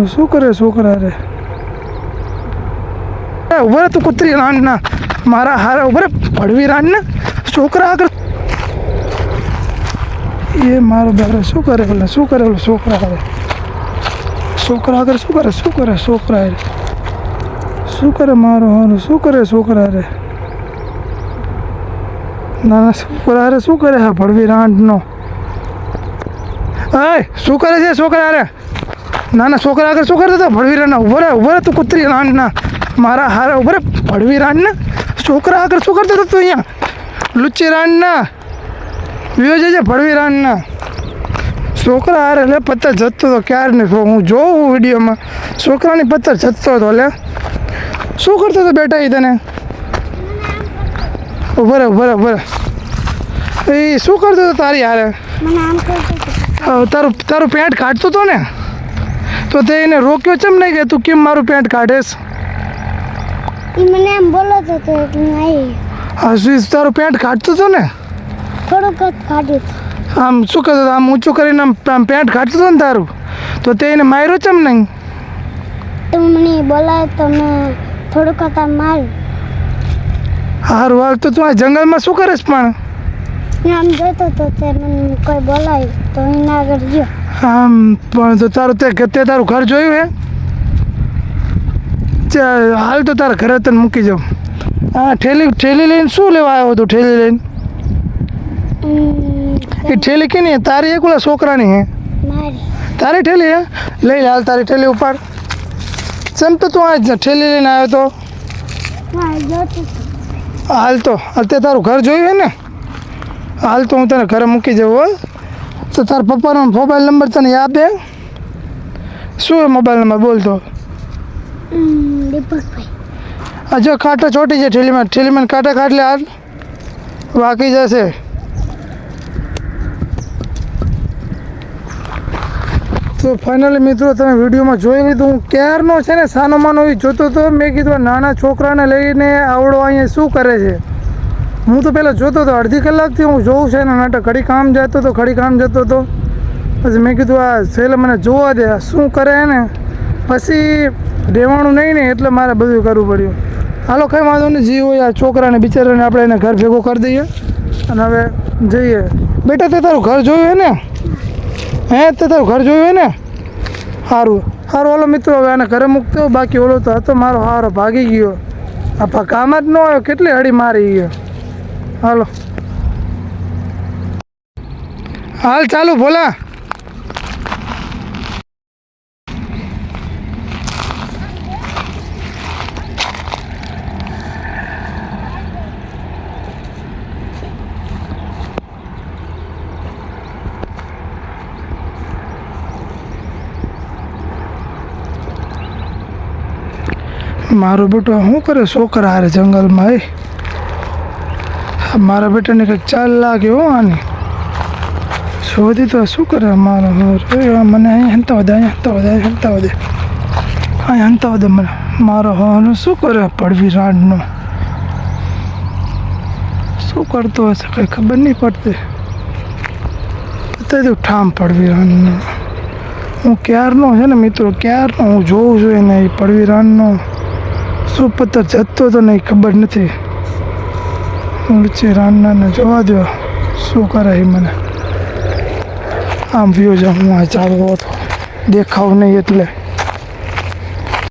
શું કરે છોકરા રે ઉભરે તું કૂતરી રાન ના મારા હારે ઉભરે પડવી રાન ને છોકરા આગળ એ મારો બેરો શું કરે બોલે શું કરે બોલે છોકરા આગળ છોકરા રે શું કરે મારો હારો શું કરે છોકરા રે ના છોકરા રે શું કરે હા પડવી રાંડ નો શું કરે છે છોકરા રે ના છોકરા આગળ શું કરતો હતો ભડવી રાન ઉભરે તું કૂતરી રાંડ ના મારા હારે ઉભરે ભડવી રાંડ ને છોકરા આગળ શું કરતો હતો તું અહીંયા લુચ્ચી રાંડ ના વિયો છે ભડવી રાંડ ના છોકરા હારે લે પથ્થર જતો હતો ક્યારે ને હું જોઉં વિડીયોમાં છોકરાની પથ્થર જતો હતો લે શું કરતો હતો બેટા એ તને ઉભરે એ શું કરતો હતો તારી હારે તારું પેન્ટ કાઢતો હતો ને તો તે એને રોક્યો ચમ નહીં કે તું કેમ મારું પેન્ટ કાઢેસ મને એમ બોલો તો હા તારું પેન્ટ કાઢતો હતો ને થોડુંક કાઢ્યું આમ શું કરતો આમ ઊંચું કરીને આમ પેન્ટ કાઢતો હતો ને તારું તો તે એને માર્યો ચમ નહીં તો મને બોલાય તો મેં થોડુંક માર્યું સારું હાલ તો તું આ જંગલમાં શું કરેશ પણ આમ જોતો તો તે મને કોઈ બોલાયું તો એના આગળ ગયો આમ પણ તો તારું તે તારું ઘર જોયું હે હાલ તો તારા ઘરે તને મૂકી જાઉં હા ઠેલી લઈને શું લેવા આવ્યો તું ઠેલી લઈને એ ઠેલી કે નહીં તારી એક ઓલા છોકરાની હે તારી ઠેલી હે લઈ લે હાલ તારી ઠેલી ઉપાડ ચમ તો તું આ ઠેલી લઈને આવ્યો તો હાલ તે તારું ઘર જોયું હે ને હાલ તો હું તને ઘરે મૂકી જાઉં હો તો તારા પપ્પાનો મોબાઈલ નંબર તને યાદ હે શું હે મોબાઈલ નંબર બોલતો જો કાંટો ચોટી છે ઠેલીમાં કાંટા કાઢ લે હાલ વાકી જશે તો ફાઇનલી મિત્રો તમે વિડીયોમાં જોઈ લીધું હું ક્યારનો છે ને સાનો માનો જોતો હતો મેં કીધું નાના છોકરાને લઈને આવડો અહીંયા શું કરે છે હું તો પહેલાં જોતો હતો અડધી કલાકથી હું જોઉં છે ને નાટક ઘડી કામ જતો હતો પછી મેં કીધું આ છેલ્લે મને જોવા દે શું કરે ને પછી રહેવાનું નહીં ને એટલે મારે બધું કરવું પડ્યું હાલો કંઈ વાંધો નહીં જી હોય આ છોકરાને બિચારાને આપણે એને ઘર ભેગો કરી દઈએ અને હવે જઈએ બેટા તે તારું ઘર જોયું હે ને તે તારું ઘર જોયું હે ને સારું હાલો મિત્રો હવે આને ઘરે મૂકતો બાકી ઓલો તો હતો મારો હારો ભાગી ગયો આ કામ જ ન આવ્યો કેટલી હળી મારી ગયો હાલો હાલ ચાલુ ભોલા મારો બેટો શું કરે છોકરા હારે જંગલમાં મારા બેટાને કંઈક ચાલ લાગ્યો હો આની શોધી તો શું કરે મારો મને અહીંયા હંતા વધે મને મારો હોવાનું શું કરે પડવી રાંડનો શું કરતો હશે કંઈ ખબર નહીં પડતી બતાવી દઉં ઠામ પડવી રાંડનો હું ક્યારનો છે ને મિત્રો ક્યારનો હું જોઉં છું એને એ પડવી રાંડનો શું પત્તર જતો તો નહીં ખબર નથી ઊંચી રાનનાને જોવા દો શું કરે એ મને આમ વ્યૂ જ હું આ ચાલવો હતો દેખાવ નહીં એટલે